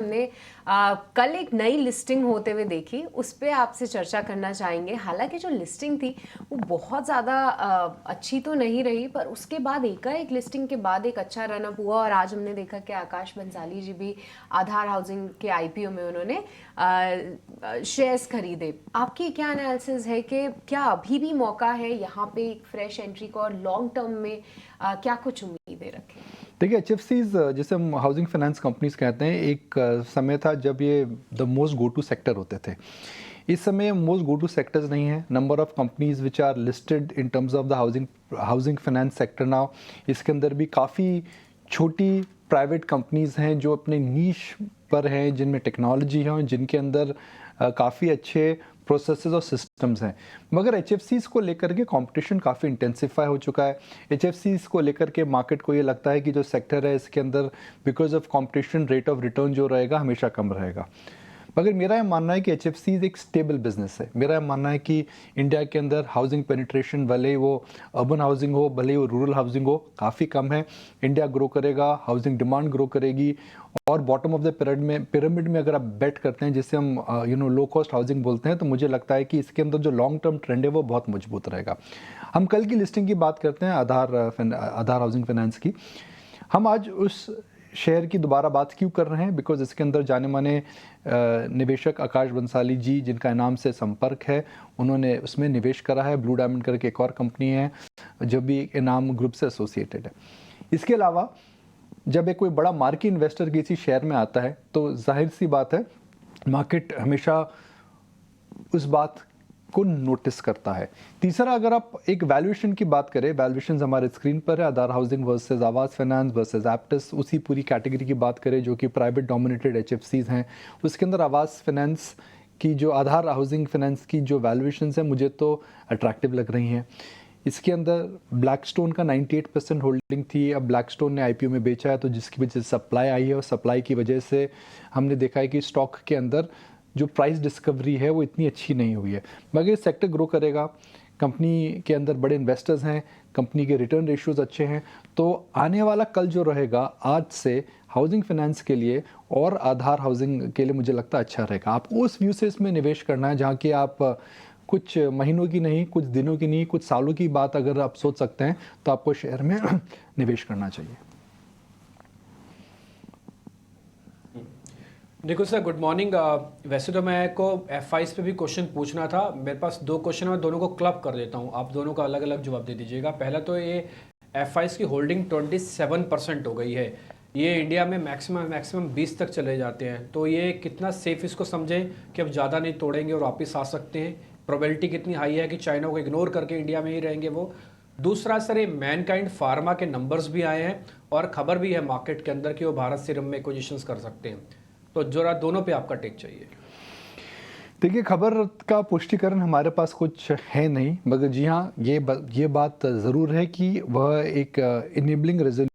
हमने कल एक नई लिस्टिंग होते हुए देखी, उस पे आपसे चर्चा करना चाहेंगे। हालांकि जो लिस्टिंग थी वो बहुत ज़्यादा अच्छी तो नहीं रही, पर उसके बाद एकाएक लिस्टिंग के बाद एक अच्छा रनअप हुआ और आज हमने देखा कि आकाश बंसाली जी भी आधार हाउसिंग के आईपीओ में उन्होंने शेयर्स खरीदे। आपकी क्या एनालिसिस है कि क्या अभी भी मौका है यहाँ पे एक फ्रेश एंट्री का, और लॉन्ग टर्म में क्या कुछ उम्मीदें रखें? देखिए एचएफसीज जिसे हम हाउसिंग फाइनेंस कंपनीज कहते हैं, एक समय था जब ये the most go to sector होते थे। इस समय मोस्ट गो टू सेक्टर्स नहीं है। Number of companies which are listed in terms of the housing finance sector now, इसके अंदर भी काफ़ी छोटी प्राइवेट कंपनीज हैं जो अपने नीश पर हैं, जिनमें टेक्नोलॉजी है और जिनके अंदर काफ़ी अच्छे प्रोसेसेस और सिस्टम्स हैं। मगर एचएफसीज को लेकर के कंपटीशन काफ़ी इंटेंसिफाई हो चुका है। एचएफसीज को लेकर के मार्केट को ये लगता है कि जो सेक्टर है इसके अंदर because of competition rate of return जो रहेगा हमेशा कम रहेगा। मगर मेरा ये मानना है कि एचएफसीज एक स्टेबल बिजनेस है। मेरा ये मानना है कि इंडिया के अंदर हाउसिंग पेनिट्रेशन, भले ही वो अर्बन हाउसिंग हो, भले ही वो रूरल हाउसिंग हो, काफ़ी कम है। इंडिया ग्रो करेगा, हाउसिंग डिमांड ग्रो करेगी, और बॉटम ऑफ द पिरामिड में अगर आप बेट करते हैं, जिससे हम लो कॉस्ट हाउसिंग बोलते हैं, तो मुझे लगता है कि इसके अंदर जो लॉन्ग टर्म ट्रेंड है वो बहुत मजबूत रहेगा। हम कल की लिस्टिंग की बात करते हैं, आधार हाउसिंग फाइनेंस की। हम आज उस शेयर की दोबारा बात क्यों कर रहे हैं? बिकॉज इसके अंदर जाने माने निवेशक आकाश बंसाली जी, जिनका इनाम से संपर्क है, उन्होंने उसमें निवेश करा है। ब्लू डायमंड करके एक और कंपनी है जो भी इनाम ग्रुप से एसोसिएटेड है। इसके अलावा जब एक कोई बड़ा मार्केट इन्वेस्टर किसी शेयर में आता है तो जाहिर सी बात है मार्केट हमेशा उस बात को नोटिस करता है। तीसरा, अगर आप एक वैल्यूएशन की बात करें, वैल्यूएशन हमारे स्क्रीन पर है, आधार हाउसिंग वर्सेस आवास फाइनेंस वर्सेस एप्टिस, उसी पूरी कैटेगरी की बात करें जो कि प्राइवेट डोमिनेटेड एचएफसीज हैं, उसके अंदर आवास फाइनेंस की जो आधार हाउसिंग फाइनेंस की जो वैल्यूएशन है मुझे तो अट्रैक्टिव लग रही हैं। इसके अंदर ब्लैकस्टोन का 98% होल्डिंग थी, अब ब्लैकस्टोन ने आईपीओ में बेचा है, तो जिसकी वजह से सप्लाई आई है, और सप्लाई की वजह से हमने देखा है कि स्टॉक के अंदर जो प्राइस डिस्कवरी है वो इतनी अच्छी नहीं हुई है। मगर सेक्टर ग्रो करेगा, कंपनी के अंदर बड़े इन्वेस्टर्स हैं, कंपनी के रिटर्न रेशियोज अच्छे हैं, तो आने वाला कल जो रहेगा आज से हाउसिंग फाइनेंस के लिए और आधार हाउसिंग के लिए मुझे लगता है अच्छा रहेगा। आपको उस व्यू से इसमें निवेश करना है जहाँ कि आप कुछ महीनों की नहीं, कुछ दिनों की नहीं, कुछ सालों की बात अगर आप सोच सकते हैं तो आपको शेयर में निवेश करना चाहिए। देखो सर, गुड मॉर्निंग। वैसे तो मैं को F5 पे भी क्वेश्चन पूछना था। मेरे पास दो क्वेश्चन है, मैं दोनों को क्लब कर देता हूँ, आप दोनों का अलग अलग जवाब दे दीजिएगा। पहला तो ये F5 की होल्डिंग 27% हो गई है, ये इंडिया में मैक्सिमम 20 तक चले जाते हैं, तो ये कितना सेफ इसको समझें कि अब ज़्यादा नहीं तोड़ेंगे और वापस आ सकते हैं? प्रोबेबिलिटी कितनी हाई है कि चाइना को इग्नोर करके इंडिया में ही रहेंगे वो? दूसरा सर, ये मैनकाइंड फार्मा के नंबर्स भी आए हैं और खबर भी है मार्केट के अंदर कि वो भारत सीरम में एक्विजिशंस कर सकते हैं, तो जरा दोनों पे आपका टेक चाहिए। देखिए, खबर का पुष्टिकरण हमारे पास कुछ है नहीं, मगर जी हाँ, ये बात ज़रूर है कि वह एक इनेबलिंग